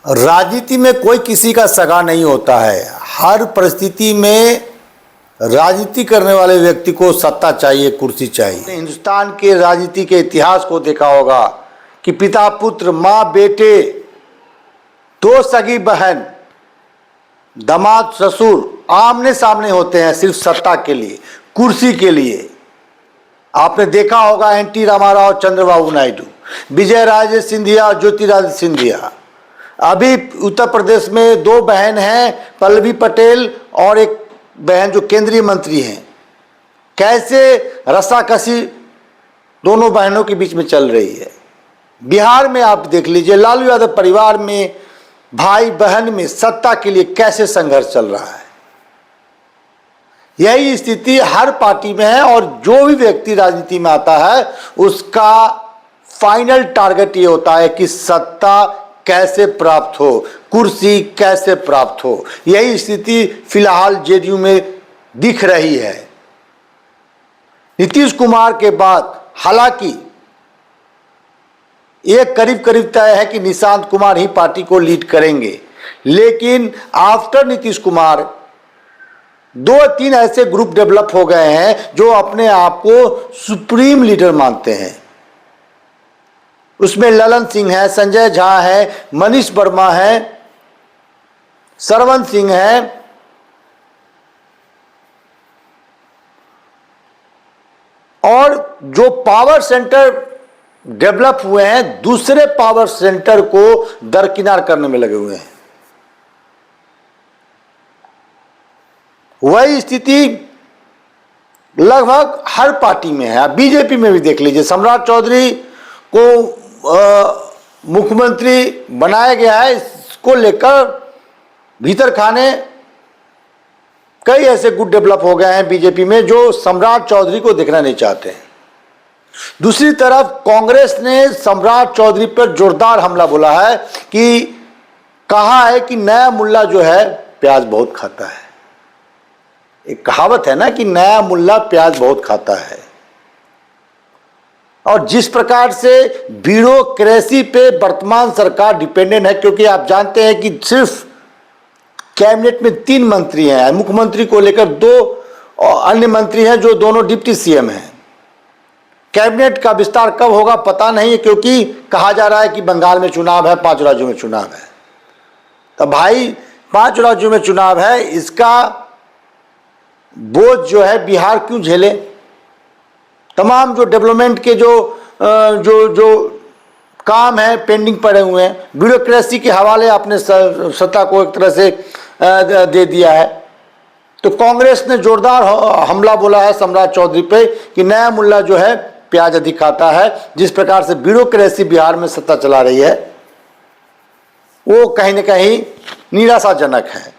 राजनीति में कोई किसी का सगा नहीं होता है। हर परिस्थिति में राजनीति करने वाले व्यक्ति को सत्ता चाहिए, कुर्सी चाहिए। हिंदुस्तान के राजनीति के इतिहास को देखा होगा कि पिता पुत्र, माँ बेटे, दो सगी बहन, दामाद ससुर आमने सामने होते हैं सिर्फ सत्ता के लिए, कुर्सी के लिए। आपने देखा होगा एनटी रामाराव, चंद्रबाबू नायडू, विजय राजे सिंधिया और ज्योतिरादित्य सिंधिया। अभी उत्तर प्रदेश में दो बहन हैं, पल्लवी पटेल और एक बहन जो केंद्रीय मंत्री हैं। कैसे रस्साकसी दोनों बहनों के बीच में चल रही है। बिहार में आप देख लीजिए, लालू यादव परिवार में भाई बहन में सत्ता के लिए कैसे संघर्ष चल रहा है। यही स्थिति हर पार्टी में है और जो भी व्यक्ति राजनीति में आता है उसका फाइनल टारगेट ये होता है कि सत्ता कैसे प्राप्त हो, कुर्सी कैसे प्राप्त हो। यही स्थिति फिलहाल जेडीयू में दिख रही है। नीतीश कुमार के बाद हालांकि ये करीब करीब तय है कि निशांत कुमार ही पार्टी को लीड करेंगे, लेकिन आफ्टर नीतीश कुमार दो तीन ऐसे ग्रुप डेवलप हो गए हैं जो अपने आप को सुप्रीम लीडर मानते हैं। उसमें ललन सिंह है, संजय झा है, मनीष वर्मा है, सरवन सिंह है और जो पावर सेंटर डेवलप हुए हैं दूसरे पावर सेंटर को दरकिनार करने में लगे हुए हैं। वही स्थिति लगभग हर पार्टी में है। बीजेपी में भी देख लीजिए, सम्राट चौधरी को मुख्यमंत्री बनाया गया है। इसको लेकर भीतर खाने कई ऐसे गुट डेवलप हो गए हैं बीजेपी में जो सम्राट चौधरी को देखना नहीं चाहते हैं। दूसरी तरफ कांग्रेस ने सम्राट चौधरी पर जोरदार हमला बोला है कि कहा है कि नया मुल्ला जो है प्याज बहुत खाता है। एक कहावत है ना कि नया मुल्ला प्याज बहुत खाता है। और जिस प्रकार से ब्यूरोक्रेसी पे वर्तमान सरकार डिपेंडेंट है, क्योंकि आप जानते हैं कि सिर्फ कैबिनेट में 3 मंत्री हैं, मुख्यमंत्री को लेकर 2 अन्य मंत्री हैं जो दोनों डिप्टी सीएम हैं। कैबिनेट का विस्तार कब होगा पता नहीं है, क्योंकि कहा जा रहा है कि बंगाल में चुनाव है, 5 राज्यों में चुनाव है। तो भाई 5 राज्यों में चुनाव है, इसका बोझ जो है बिहार क्यों झेले। तमाम जो डेवलपमेंट के जो काम है पेंडिंग पड़े हुए हैं, ब्यूरोक्रेसी के हवाले अपने सत्ता को एक तरह से दे दिया है। तो कांग्रेस ने जोरदार हमला बोला है सम्राट चौधरी पे कि नया मुल्ला जो है प्याज अधिक खाता है। जिस प्रकार से ब्यूरोक्रेसी बिहार में सत्ता चला रही है वो कहीं न कहीं निराशाजनक है।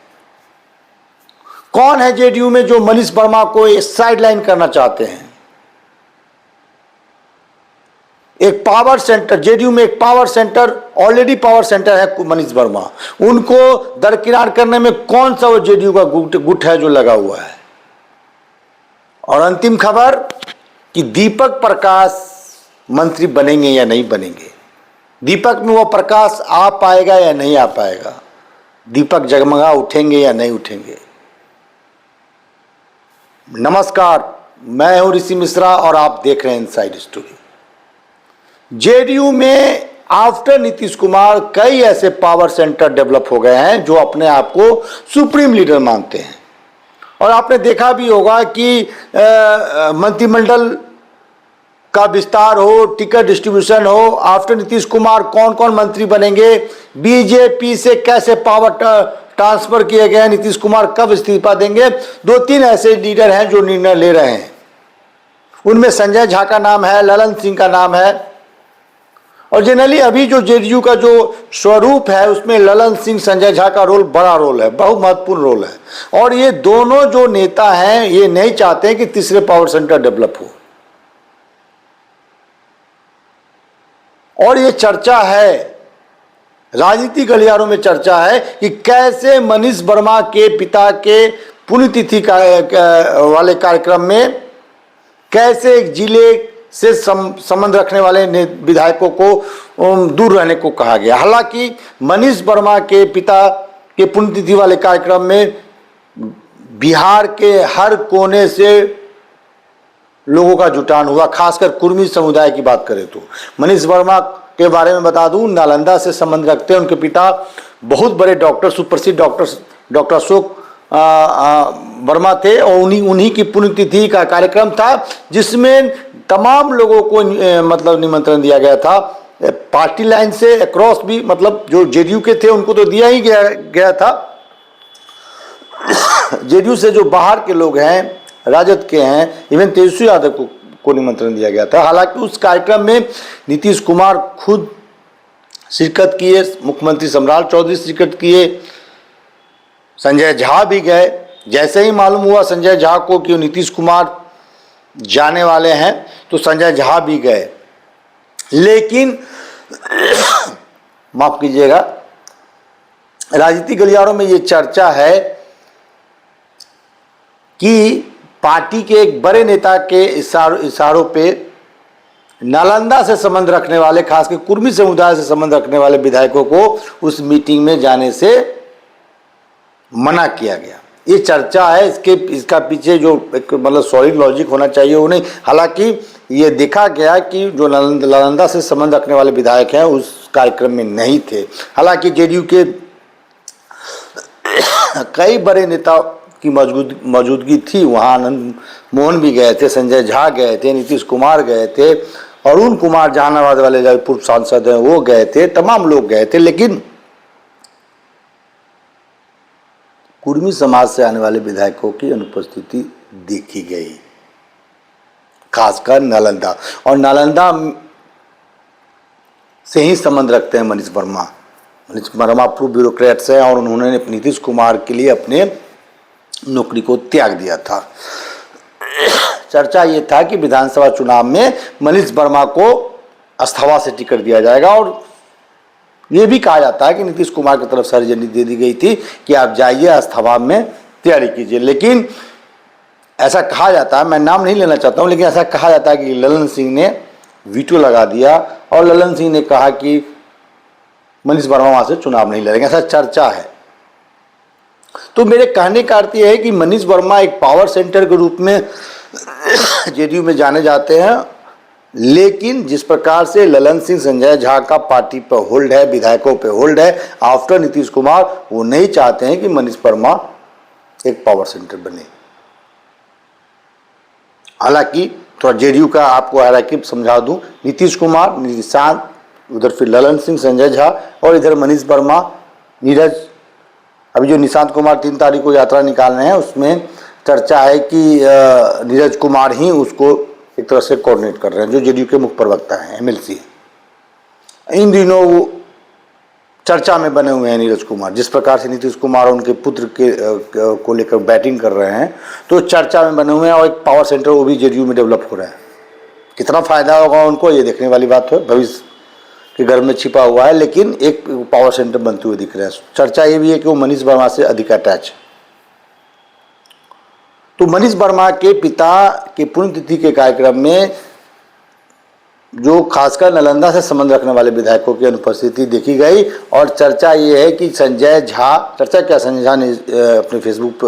कौन है जेडीयू में जो मनीष वर्मा को साइडलाइन करना चाहते हैं। एक पावर सेंटर, जेडीयू में एक power centre, already power centre है मनीष वर्मा, उनको दरकिनार करने में कौन सा वो जेडीयू का गुट है जो लगा हुआ है। और अंतिम खबर कि दीपक प्रकाश मंत्री बनेंगे या नहीं बनेंगे। दीपक में वो प्रकाश आ पाएगा या नहीं आ पाएगा। दीपक जगमगा उठेंगे या नहीं उठेंगे। नमस्कार, मैं हूं ऋषि मिश्रा और आप देख रहे हैं इनसाइड स्टोरी। जेडीयू में आफ्टर नीतीश कुमार कई ऐसे पावर सेंटर डेवलप हो गए हैं जो अपने आप को सुप्रीम लीडर मानते हैं। और आपने देखा भी होगा कि मंत्रिमंडल का विस्तार हो, टिकट डिस्ट्रीब्यूशन हो, आफ्टर नीतीश कुमार कौन कौन मंत्री बनेंगे, बीजेपी से कैसे पावर ट्रांसफर किए गए, नीतीश कुमार कब इस्तीफा देंगे। 2-3 ऐसे लीडर हैं जो निर्णय ले रहे हैं। उनमें संजय झा का नाम है, ललन सिंह का नाम है। और जनरली अभी जो जेडीयू का जो स्वरूप है उसमें ललन सिंह, संजय झा का रोल बड़ा रोल है, बहुत महत्वपूर्ण रोल है। और ये दोनों जो नेता हैं ये नहीं चाहते हैं कि तीसरे पावर सेंटर डेवलप हो। और ये चर्चा है, राजनीतिक गलियारों में चर्चा है कि कैसे मनीष वर्मा के पिता के पुण्यतिथि वाले कार्यक्रम में कैसे एक जिले से संबंध रखने वाले विधायकों को दूर रहने को कहा गया। हालांकि मनीष वर्मा के पिता के पुण्यतिथि वाले कार्यक्रम में बिहार के हर कोने से लोगों का जुटान हुआ, खासकर कुर्मी समुदाय की बात करें तो। मनीष वर्मा के बारे में बता दूं, नालंदा से संबंध रखते हैं। उनके पिता बहुत बड़े डॉक्टर, सुप्रसिद्ध डॉक्टर अशोक वर्मा थे और उन्हीं की पुण्यतिथि का कार्यक्रम था, जिसमें तमाम लोगों को मतलब निमंत्रण दिया गया था। पार्टी लाइन से अक्रॉस भी, मतलब जो जेडीयू के थे उनको तो दिया ही गया था, जेडीयू से जो बाहर के लोग हैं, राजद के हैं, इवन तेजस्वी यादव को निमंत्रण दिया गया था। हालांकि उस कार्यक्रम में नीतीश कुमार खुद शिरकत किए, मुख्यमंत्री सम्राट चौधरी शिरकत किए, संजय झा भी गए। जैसे ही मालूम हुआ संजय झा को कि नीतीश कुमार जाने वाले हैं तो संजय झा भी गए। लेकिन माफ कीजिएगा, राजनीतिक गलियारों में ये चर्चा है कि पार्टी के एक बड़े नेता के इशारों पे नालंदा से संबंध रखने वाले, खासकर कुर्मी समुदाय से संबंध रखने वाले विधायकों को उस मीटिंग में जाने से मना किया गया। ये चर्चा है, इसका पीछे जो एक मतलब सॉलिड लॉजिक होना चाहिए वो नहीं। हालांकि ये देखा गया कि जो नालंदा से संबंध रखने वाले विधायक हैं उस कार्यक्रम में नहीं थे। हालांकि जेडीयू के कई बड़े नेता की मौजूदगी थी वहाँ। आनंद मोहन भी गए थे, संजय झा गए थे, नीतीश कुमार गए थे, अरुण कुमार जहानाबाद वाले जो पूर्व सांसद हैं वो गए थे, तमाम लोग गए थे। लेकिन कुर्मी समाज से आने वाले विधायकों की अनुपस्थिति देखी गई, खासकर नालंदा। और नालंदा से ही संबंध रखते हैं मनीष वर्मा। मनीष वर्मा पूर्व ब्यूरोक्रेट्स हैं और उन्होंने नीतीश कुमार के लिए अपने नौकरी को त्याग दिया था। चर्चा ये था कि विधानसभा चुनाव में मनीष वर्मा को अस्थावा से टिकट दिया जाएगा और ये भी कहा जाता है कि नीतीश कुमार की तरफ से हरी झंडी दे दी गई थी कि आप जाइए अस्थावा में तैयारी कीजिए। लेकिन ऐसा कहा जाता है, मैं नाम नहीं लेना चाहता हूँ, लेकिन ऐसा कहा जाता है कि ललन सिंह ने वीटो लगा दिया और ललन सिंह ने कहा कि मनीष वर्मा वहाँ से चुनाव नहीं लड़ेंगे, ऐसा चर्चा है। तो मेरे कहने का अर्थ यह है कि मनीष वर्मा एक पावर सेंटर के रूप में जेडीयू में जाने जाते हैं, लेकिन जिस प्रकार से ललन सिंह, संजय झा का पार्टी पर होल्ड है, विधायकों पे होल्ड है आफ्टर नीतीश कुमार, वो नहीं चाहते हैं कि मनीष वर्मा एक पावर सेंटर बने। हालांकि थोड़ा जेडीयू का आपको हालांकि समझा दूं, नीतीश कुमार, निशांत, उधर फिर ललन सिंह, संजय झा और इधर मनीष वर्मा, नीरज। अभी जो निशांत कुमार 3 तारीख को यात्रा निकाल रहे हैं उसमें चर्चा है कि नीरज कुमार ही उसको एक तरह से कोऑर्डिनेट कर रहे हैं, जो जेडीयू के मुख्य प्रवक्ता हैं, एमएलसी। इन दिनों वो चर्चा में बने हुए हैं नीरज कुमार। जिस प्रकार से नीतीश कुमार उनके पुत्र को लेकर बैटिंग कर रहे हैं तो चर्चा में बने हुए हैं और एक पावर सेंटर वो भी जेडीयू में डेवलप हो रहा है। कितना फायदा होगा उनको ये देखने वाली बात है, भविष्य के घर में छिपा हुआ है, लेकिन एक पावर सेंटर बनते हुए दिख रहे हैं। चर्चा ये भी है कि वो मनीष वर्मा से अधिक अटैच है। तो मनीष वर्मा के पिता के पुण्यतिथि के कार्यक्रम में जो खासकर नालंदा से संबंध रखने वाले विधायकों की अनुपस्थिति देखी गई और चर्चा ये है कि संजय झा, चर्चा क्या, संजय झा ने अपने फेसबुक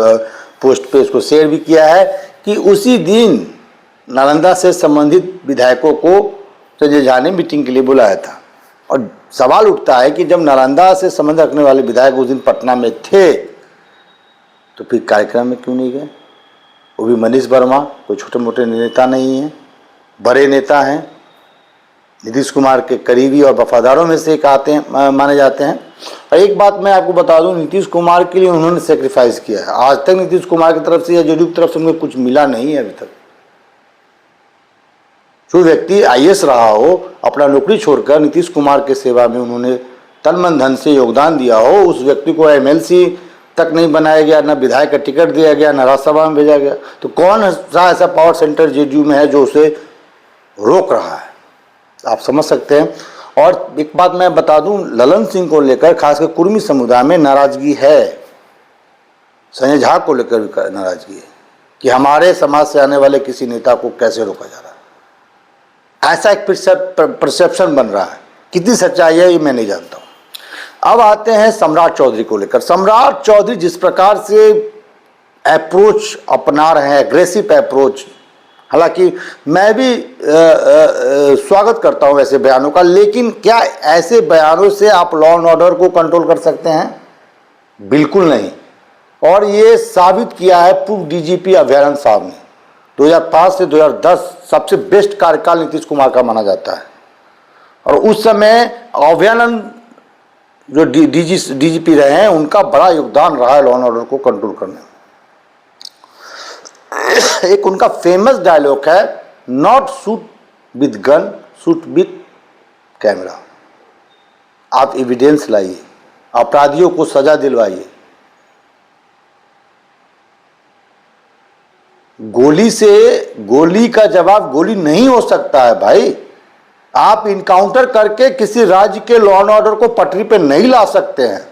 पोस्ट पे इसको शेयर भी किया है कि उसी दिन नालंदा से संबंधित विधायकों को संजय झा ने मीटिंग के लिए बुलाया था। और सवाल उठता है कि जब नालंदा से संबंध रखने वाले विधायक उस दिन पटना में थे तो फिर कार्यक्रम में क्यों नहीं गए? वो भी मनीष वर्मा कोई छोटे मोटे नेता नहीं हैं, बड़े नेता हैं, नीतीश कुमार के करीबी और वफादारों में से एक माने जाते हैं। और एक बात मैं आपको बता दूं, नीतीश कुमार के लिए उन्होंने सेक्रीफाइस किया है। आज तक नीतीश कुमार की तरफ से या जेडीयू की तरफ से उनको कुछ मिला नहीं है अभी तक। जो व्यक्ति आईएएस रहा हो, अपना नौकरी छोड़कर नीतीश कुमार के सेवा में उन्होंने तन मन धन से योगदान दिया हो, उस व्यक्ति को एमएलसी तक नहीं बनाया गया, ना विधायक का टिकट दिया गया, ना राज्यसभा में भेजा गया। तो कौन सा ऐसा पावर सेंटर जेडीयू में है जो उसे रोक रहा है? आप समझ सकते हैं। और एक बात मैं बता दूं, ललन सिंह को लेकर खासकर कुर्मी समुदाय में नाराजगी है, संजय झा को लेकर भी नाराजगी है कि हमारे समाज से आने वाले किसी नेता को कैसे रोका जा रहा है। ऐसा एक परसेप्शन बन रहा है। कितनी सच्चाई है ये मैं नहीं जानता हूं। अब आते हैं सम्राट चौधरी को लेकर। सम्राट चौधरी जिस प्रकार से अप्रोच अपना रहे हैं, एग्रेसिव अप्रोच, हालांकि मैं भी स्वागत करता हूं ऐसे बयानों का, लेकिन क्या ऐसे बयानों से आप लॉ एंड ऑर्डर को कंट्रोल कर सकते हैं? बिल्कुल नहीं। और ये साबित किया है पूर्व डीजीपी अभयानंद साहब ने। 2005 से 2010 सबसे बेस्ट कार्यकाल नीतीश कुमार का माना जाता है, और उस समय अभयानंद जो डीजीपी रहे हैं उनका बड़ा योगदान रहा है लॉ एंड ऑर्डर को कंट्रोल करने में। एक उनका फेमस डायलॉग है, not shoot with gun, shoot with camera. आप एविडेंस लाइए, अपराधियों को सजा दिलवाइए। गोली से गोली का जवाब गोली नहीं हो सकता है भाई। आप इनकाउंटर करके किसी राज्य के लॉ एंड ऑर्डर को पटरी पे नहीं ला सकते हैं।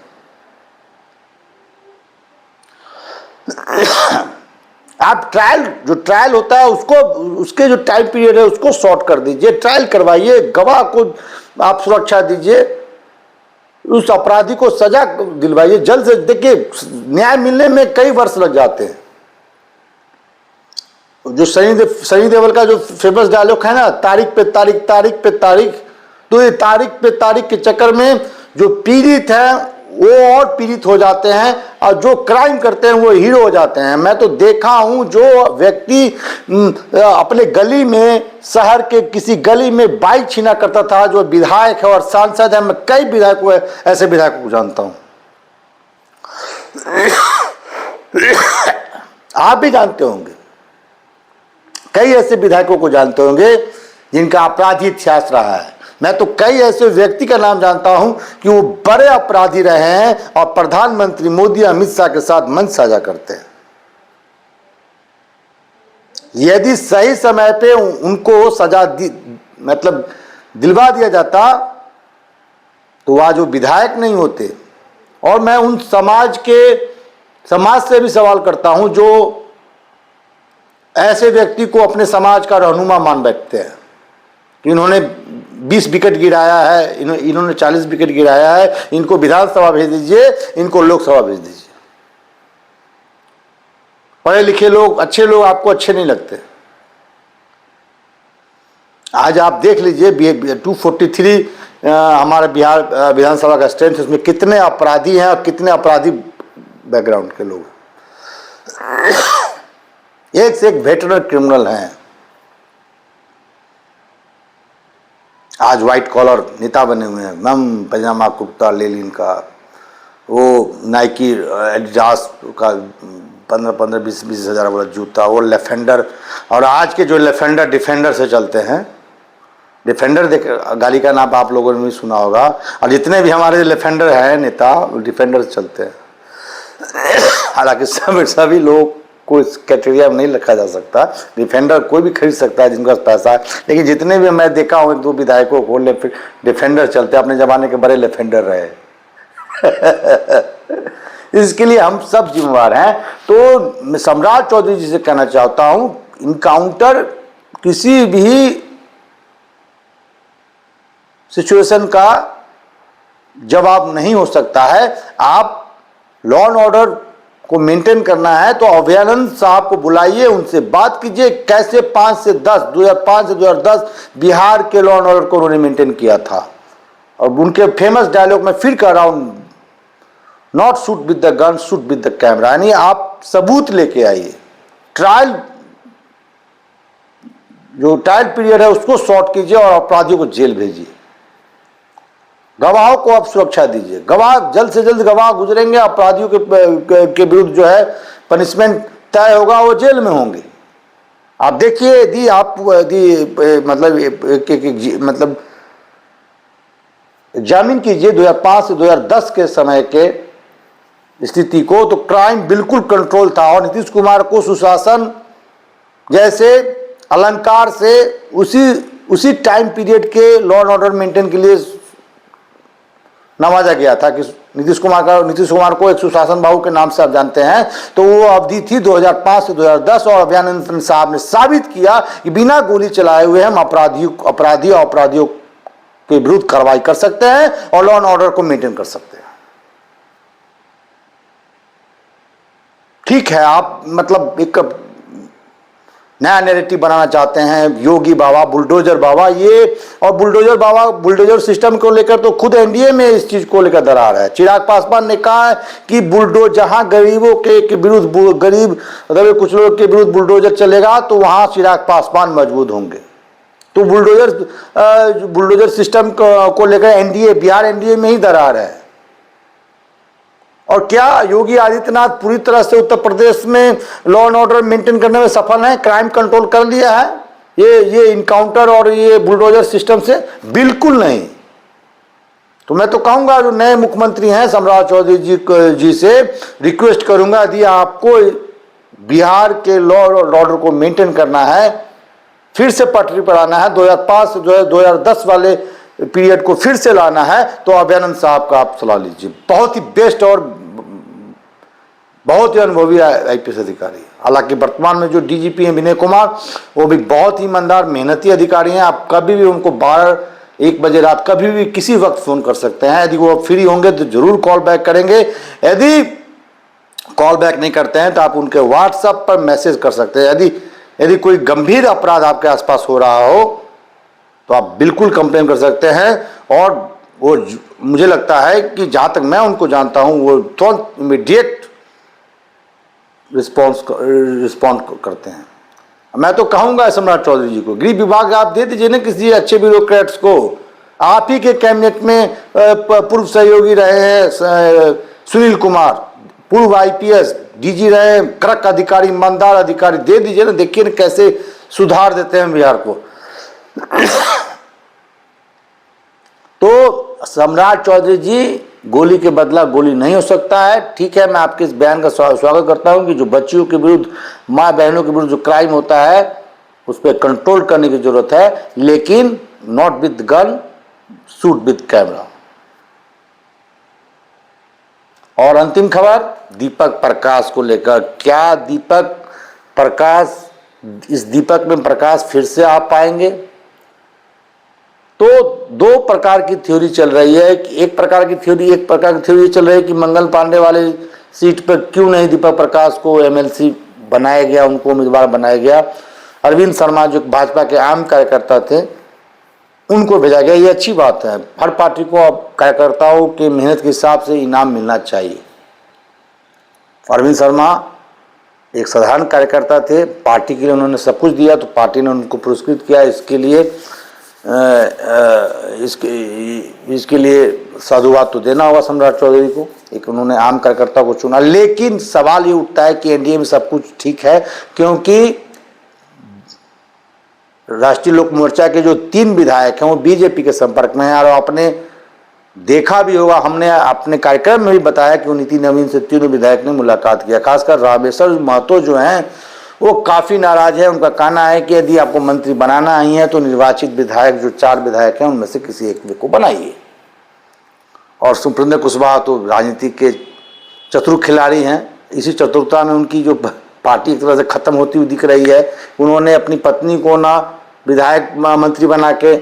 आप जो ट्रायल होता है उसको, उसके जो टाइम पीरियड है उसको शॉर्ट कर दीजिए, ट्रायल करवाइए, गवाह को आप सुरक्षा दीजिए, उस अपराधी को सजा दिलवाइए जल्द से। देखिए न्याय मिलने में कई वर्ष लग जाते हैं। जो सनी देओल का जो फेमस डायलॉग है ना, तारीख पे तारीख, तारीख पे तारीख, तो ये तारीख पे तारीख के चक्कर में जो पीड़ित है वो और पीड़ित हो जाते हैं, और जो क्राइम करते हैं वो हीरो हो जाते हैं। मैं तो देखा हूं जो व्यक्ति अपने गली में, शहर के किसी गली में बाइक छीना करता था, जो विधायक है और सांसद है, मैं कई विधायकों, ऐसे विधायकों को जानता हूं। आप भी जानते होंगे, कई ऐसे विधायकों को जानते होंगे जिनका अपराधी इतिहास रहा है। मैं तो कई ऐसे व्यक्ति का नाम जानता हूं कि वो बड़े अपराधी रहे हैं और प्रधानमंत्री मोदी, अमित शाह के साथ मंच साझा करते हैं। यदि सही समय पे उनको सजा मतलब दिलवा दिया जाता तो आज वो विधायक नहीं होते। और मैं उन समाज से भी सवाल करता हूं जो ऐसे व्यक्ति को अपने समाज का रहनुमा मान बैठते हैं। इन्होंने 20 विकेट गिराया है, इन्होंने 40 विकेट गिराया है, इनको विधानसभा भेज दीजिए, इनको लोकसभा भेज दीजिए। पढ़े लिखे लोग, अच्छे लोग आपको अच्छे नहीं लगते। आज आप देख लीजिए 243 हमारे बिहार विधानसभा का स्ट्रेंथ, उसमें कितने अपराधी हैं और कितने अपराधी बैकग्राउंड के लोग, एक से एक वेटरन क्रिमिनल हैं। आज व्हाइट कॉलर नेता बने हुए हैं, मैम पैजामा कुर्ता ले लीन का, वो नाइकी एडिडास का 15-20 हज़ार वाला जूता, वो लेफेंडर। और आज के जो लेफेंडर डिफेंडर से चलते हैं, डिफेंडर गाड़ी का नाम आप लोगों ने भी सुना होगा, और जितने भी हमारे लेफेंडर हैं नेता, वो डिफेंडर से चलते हैं। हालांकि सभी लोग को इस कैटेगरी में नहीं रखा जा सकता, डिफेंडर कोई भी खरीद सकता है जिनके पास पैसा है, लेकिन जितने भी मैं देखा हूँ 1-2 विधायकों को डिफेंडर चलते, अपने जमाने के बड़े डिफेंडर रहे। इसके लिए हम सब जिम्मेवार हैं। तो सम्राट चौधरी जी से कहना चाहता हूं, इनकाउंटर किसी भी सिचुएशन का जवाब नहीं हो सकता है। आप लॉ एंड ऑर्डर को मेंटेन करना है तो अभयानंद साहब को बुलाइए, उनसे बात कीजिए कैसे 2005 से 2010 बिहार के लॉ एंड ऑर्डर को उन्होंने मेंटेन किया था। और उनके फेमस डायलॉग में फिर कह रहा हूं, not shoot with the gun, shoot with the camera, यानी आप सबूत लेके आइए। जो ट्रायल पीरियड है उसको शॉर्ट कीजिए और अपराधियों को जेल भेजिए। गवाहों को आप सुरक्षा दीजिए, गवाह जल्द से जल्द गवाह गुजरेंगे, अपराधियों के विरुद्ध जो है पनिशमेंट तय होगा, वो जेल में होंगे। आप देखिए यदि आप मतलब एग्जामिन कीजिए 2005 से 2010 के समय के स्थिति को, तो क्राइम बिल्कुल कंट्रोल था। और नीतीश कुमार को सुशासन जैसे अलंकार से उसी टाइम पीरियड के लॉ एंड ऑर्डर मेंटेन के लिए नवाजा गया था कि नीतीश कुमार को एक सुशासन बाबू के नाम से आप जानते हैं। तो वो अवधि थी 2005 से 2010, और अभयानंद साहब ने साबित किया कि बिना गोली चलाए हुए हम अपराधियों के विरुद्ध कार्रवाई कर सकते हैं और लॉ एंड ऑर्डर को मेंटेन कर सकते हैं। ठीक है, आप मतलब एक नया नैरेटिव बनाना चाहते हैं, योगी बाबा, बुलडोजर बाबा, ये और बुलडोजर बाबा, बुलडोजर सिस्टम को लेकर तो खुद एनडीए में इस चीज को लेकर दरार है। चिराग पासवान ने कहा है कि जहां गरीबों के विरुद्ध, गरीब मतलब कुछ लोगों के विरुद्ध बुलडोजर चलेगा तो वहां चिराग पासवान मजबूत होंगे। तो बुलडोजर सिस्टम को लेकर एनडीए, बिहार एनडीए में ही दरार है। और क्या योगी आदित्यनाथ पूरी तरह से उत्तर प्रदेश में लॉ एंड ऑर्डर मेंटेन करने में सफल हैं, क्राइम कंट्रोल कर लिया है ये इनकाउंटर और ये बुलडोजर सिस्टम से? बिल्कुल नहीं। तो मैं तो कहूंगा जो नए मुख्यमंत्री हैं सम्राट चौधरी जी से रिक्वेस्ट करूंगा, यदि आपको बिहार के लॉ और ऑर्डर को मेंटेन करना है, फिर से पटरी पर आना है, 2005 से 2010 वाले पीरियड को फिर से लाना है, तो अभयानंद साहब का आप सलाह लीजिए। बहुत ही बेस्ट और बहुत ही अनुभवी आईपीएस अधिकारी। हालांकि वर्तमान में जो डीजीपी हैं विनय कुमार, वो भी बहुत ही ईमानदार मेहनती अधिकारी हैं। आप कभी भी उनको 12-1 बजे रात कभी भी किसी वक्त फोन कर सकते हैं। यदि वो फ्री होंगे तो जरूर कॉल बैक करेंगे। यदि कॉल बैक नहीं करते हैं तो आप उनके व्हाट्सएप पर मैसेज कर सकते हैं। यदि कोई गंभीर अपराध आपके आसपास हो रहा हो तो आप बिल्कुल कंप्लेन कर सकते हैं। और वो मुझे लगता है कि जहां तक मैं उनको जानता हूं, वो तुरंत इमीडिएट रिस्पॉन्ड करते हैं। मैं तो कहूंगा सम्राट चौधरी जी को, गृह विभाग आप दे दीजिए ना किसी अच्छे ब्यूरोक्रेट्स को। आप ही के कैबिनेट में पूर्व सहयोगी रहे हैं सुनील कुमार, पूर्व आईपीएस डीजी रहे, कड़क अधिकारी, ईमानदार अधिकारी, दे दीजिए ना। देखिए ना कैसे सुधार देते हैं बिहार को। तो सम्राट चौधरी जी, गोली के बदला गोली नहीं हो सकता है। ठीक है, मैं आपके इस बयान का स्वागत करता हूं कि जो बच्चियों के विरुद्ध, माँ बहनों के विरुद्ध जो क्राइम होता है उस पर कंट्रोल करने की जरूरत है, लेकिन not with gun, shoot with camera. और अंतिम खबर दीपक प्रकाश को लेकर, क्या दीपक प्रकाश, इस दीपक में प्रकाश फिर से आ पाएंगे? तो दो प्रकार की थ्योरी चल रही है। एक प्रकार की थ्योरी चल रही है कि मंगल पांडे वाले सीट पर क्यों नहीं दीपक प्रकाश को एमएलसी बनाया गया, उनको उम्मीदवार बनाया गया। अरविंद शर्मा जो भाजपा के आम कार्यकर्ता थे उनको भेजा गया। ये अच्छी बात है। हर पार्टी को अब कार्यकर्ताओं के मेहनत के हिसाब से इनाम मिलना चाहिए। अरविंद शर्मा एक साधारण कार्यकर्ता थे, पार्टी के लिए उन्होंने सब कुछ दिया, तो पार्टी ने उनको पुरस्कृत किया। इसके लिए साधुवाद तो देना होगा सम्राट चौधरी को। एक उन्होंने आम कार्यकर्ता को चुना। लेकिन सवाल ये उठता है कि एनडीए में सब कुछ ठीक है, क्योंकि राष्ट्रीय लोक मोर्चा के जो 3 विधायक हैं वो बीजेपी के संपर्क में हैं। और आपने देखा भी होगा, हमने अपने कार्यक्रम में भी बताया कि नीति नवीन से 3 विधायक ने मुलाकात किया। खासकर रामेश्वर महतो जो हैं वो काफ़ी नाराज है। उनका कहना है कि यदि आपको मंत्री बनाना ही है तो निर्वाचित विधायक जो 4 विधायक हैं उनमें से किसी एक को बनाइए। और सुप्रींद्र कुशवाहा तो राजनीति के चतुर खिलाड़ी हैं। इसी चतुरता में उनकी जो पार्टी एक तरह से खत्म होती हुई दिख रही है। उन्होंने अपनी पत्नी को ना विधायक मंत्री बना के,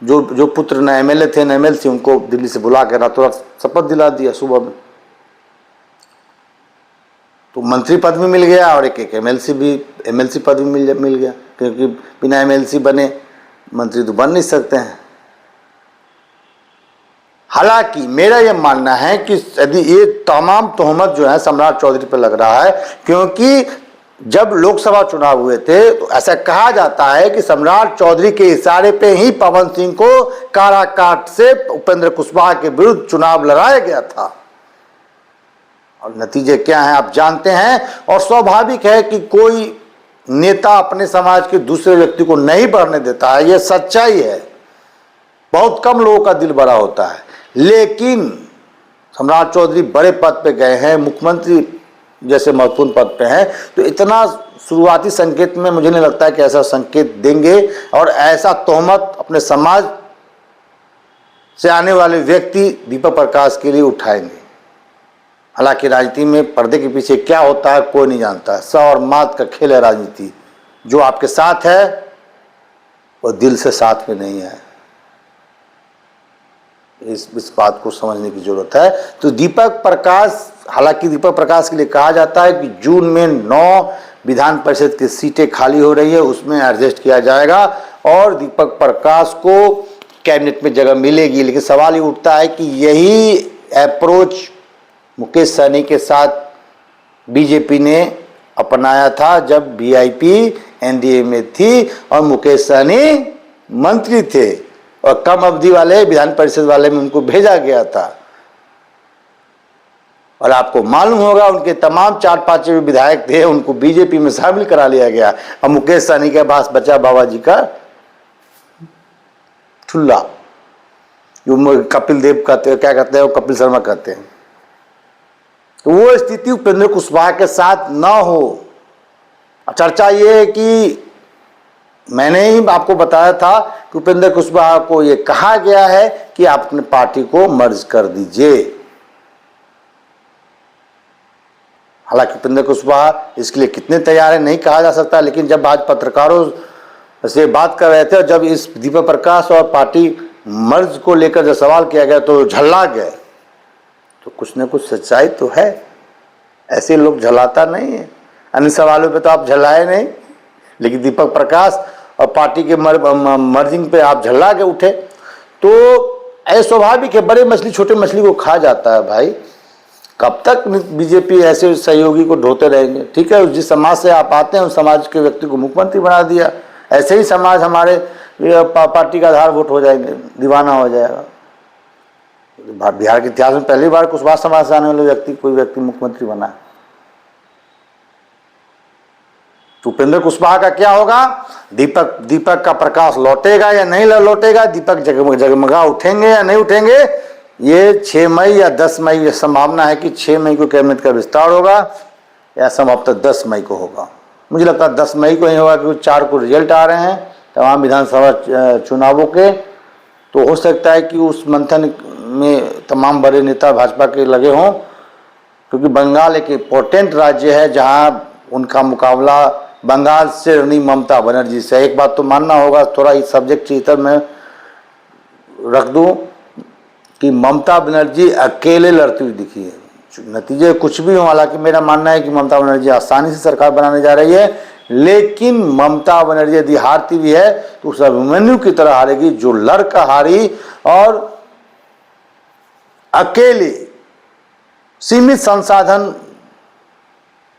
जो पुत्र न एमएलए थे न एमएलसी, उनको दिल्ली से बुला के रातों रात शपथ दिला दिया सुबह में। तो मंत्री पद भी मिल गया और एक एमएलसी पद भी मिल गया, क्योंकि बिना एमएलसी बने मंत्री तो बन नहीं सकते हैं। हालांकि मेरा यह मानना है कि यदि ये तमाम तोहमत जो है सम्राट चौधरी पर लग रहा है, क्योंकि जब लोकसभा चुनाव हुए थे तो ऐसा कहा जाता है कि सम्राट चौधरी के इशारे पे ही पवन सिंह को काराकाट से उपेंद्र कुशवाहा के विरुद्ध चुनाव लड़ाया गया था। और नतीजे क्या हैं आप जानते हैं। और स्वाभाविक है कि कोई नेता अपने समाज के दूसरे व्यक्ति को नहीं बढ़ने देता है, यह सच्चाई है। बहुत कम लोगों का दिल बड़ा होता है। लेकिन सम्राट चौधरी बड़े पद पे गए हैं, मुख्यमंत्री जैसे महत्वपूर्ण पद पे हैं, तो इतना शुरुआती संकेत में मुझे नहीं लगता है कि ऐसा संकेत देंगे और ऐसा तोहमत अपने समाज से आने वाले व्यक्ति दीपक प्रकाश के लिए उठाएंगे। हालांकि राजनीति में पर्दे के पीछे क्या होता है कोई नहीं जानता। स और मात का खेल है राजनीति। जो आपके साथ है वो दिल से साथ में नहीं है। इस बात को समझने की जरूरत है। तो दीपक प्रकाश, हालांकि दीपक प्रकाश के लिए कहा जाता है कि जून में 9 विधान परिषद की सीटें खाली हो रही है, उसमें एडजस्ट किया जाएगा और दीपक प्रकाश को कैबिनेट में जगह मिलेगी। लेकिन सवाल ये उठता है कि यही अप्रोच मुकेश सहनी के साथ बीजेपी ने अपनाया था जब वीआईपी एनडीए में थी और मुकेश सहनी मंत्री थे और कम अवधि वाले विधान परिषद वाले में उनको भेजा गया था। और आपको मालूम होगा उनके तमाम 4-5 विधायक थे, उनको बीजेपी में शामिल करा लिया गया और मुकेश सहनी के पास बचा बाबा जी का ठुल्ला, जो कपिल देव कहते हैं, क्या कहते हैं, वो कपिल शर्मा कहते हैं। तो वो स्थिति उपेंद्र कुशवाहा के साथ ना हो। चर्चा ये है कि मैंने ही आपको बताया था कि उपेंद्र कुशवाहा को ये कहा गया है कि आप अपने पार्टी को मर्ज कर दीजिए। हालांकि उपेंद्र कुशवाहा इसके लिए कितने तैयार है नहीं कहा जा सकता, लेकिन जब आज पत्रकारों से बात कर रहे थे और जब इस दीपक प्रकाश और पार्टी मर्ज को लेकर जब सवाल किया गया तो झल्ला गए। तो कुछ न कुछ सच्चाई तो है, ऐसे लोग झलाता नहीं है। अन्य सवालों पे तो आप झल्लाए नहीं, लेकिन दीपक प्रकाश और पार्टी के मर्जिंग पे आप झल्ला के उठे। तो ऐसा स्वाभाविक है, बड़े मछली छोटे मछली को खा जाता है भाई। कब तक बीजेपी ऐसे सहयोगी को ढोते रहेंगे? ठीक है, जिस समाज से आप आते हैं उस समाज के व्यक्ति को मुख्यमंत्री बना दिया, ऐसे ही समाज हमारे पार्टी का आधार वोट हो जाएंगे, दीवाना हो जाएगा। बिहार के इतिहास में पहली बार कुशवाहा समाज से आने वाले कोई व्यक्ति मुख्यमंत्री बना है। तो उपेंद्र कुशवाहा का क्या होगा? दीपक का प्रकाश लौटेगा या नहीं लौटेगा? दीपक जगमगा उठेंगे या नहीं उठेंगे? ये 6 मई या 10 मई संभावना है कि 6 मई को कैबिनेट का विस्तार होगा या संभवतः 10 मई को होगा। मुझे लगता है 10 मई को ही होगा, क्योंकि 4 को रिजल्ट आ रहे हैं तमाम विधानसभा चुनावों के। तो हो सकता है कि उस मंथन में तमाम बड़े नेता भाजपा के लगे हों, क्योंकि बंगाल एक इम्पोर्टेंट राज्य है जहां उनका मुकाबला बंगाल से नहीं ममता बनर्जी से। एक बात तो मानना होगा, थोड़ा इस सब्जेक्ट चीतर में रख दूं कि ममता बनर्जी अकेले लड़ती हुई दिखी है। नतीजे कुछ भी हो, हालांकि मेरा मानना है कि ममता बनर्जी आसानी से सरकार बनाने जा रही है, लेकिन ममता बनर्जी यदि हारती भी है तो उस अभिमन्यु की तरह हारेगी जो लड़कर हारी और अकेले सीमित संसाधन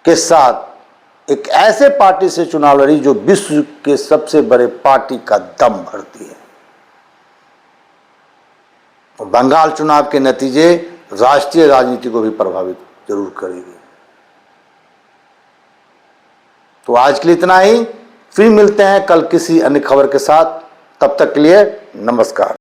के साथ एक ऐसे पार्टी से चुनाव लड़ी जो विश्व के सबसे बड़े पार्टी का दम भरती है। और बंगाल चुनाव के नतीजे राष्ट्रीय राजनीति को भी प्रभावित जरूर करेगी। तो आज के लिए इतना ही, फिर मिलते हैं कल किसी अन्य खबर के साथ। तब तक के लिए नमस्कार।